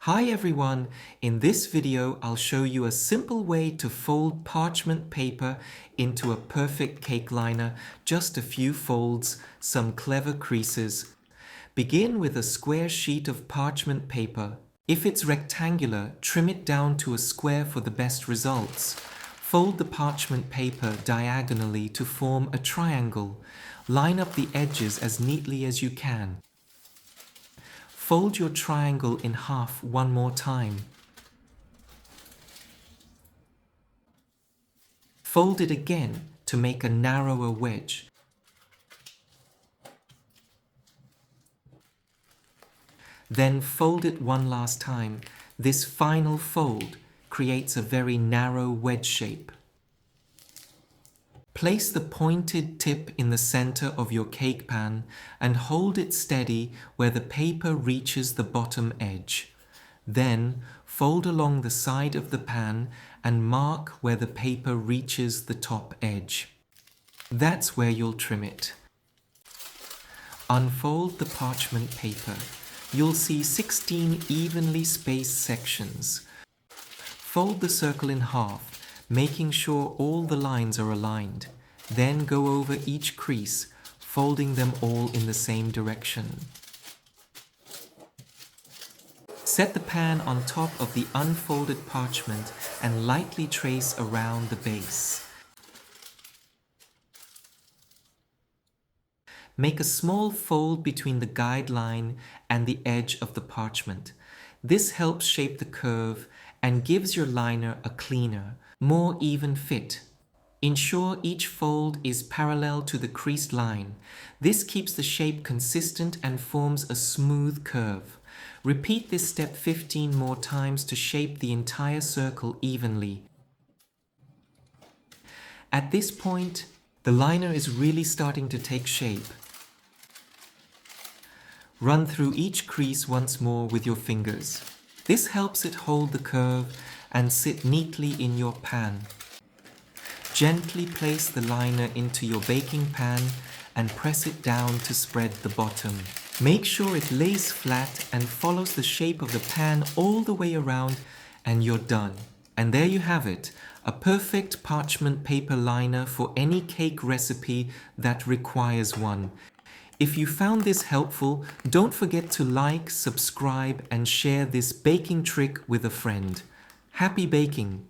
Hi everyone, in this video I'll show you a simple way to fold parchment paper into a perfect cake liner. Just a few folds, some clever creases. Begin with a square sheet of parchment paper. If it's rectangular, trim it down to a square for the best results. Fold the parchment paper diagonally to form a triangle. Line up the edges as neatly as you can. Fold your triangle in half one more time. Fold it again to make a narrower wedge. Then fold it one last time. This final fold creates a very narrow wedge shape. Place the pointed tip in the center of your cake pan and hold it steady where the paper reaches the bottom edge. Then fold along the side of the pan and mark where the paper reaches the top edge. That's where you'll trim it. Unfold the parchment paper. You'll see 16 evenly spaced sections. Fold the circle in half, making sure all the lines are aligned. Then go over each crease, folding them all in the same direction. Set the pan on top of the unfolded parchment and lightly trace around the base. Make a small fold between the guide line and the edge of the parchment. This helps shape the curve and gives your liner a cleaner, more even fit. Ensure each fold is parallel to the creased line. This keeps the shape consistent and forms a smooth curve. Repeat this step 15 more times to shape the entire circle evenly. At this point, the liner is really starting to take shape. Run through each crease once more with your fingers. This helps it hold the curve and sit neatly in your pan. Gently place the liner into your baking pan and press it down to spread the bottom. Make sure it lays flat and follows the shape of the pan all the way around, and you're done. And there you have it, a perfect parchment paper liner for any cake recipe that requires one. If you found this helpful, don't forget to like, subscribe, and share this baking trick with a friend. Happy baking!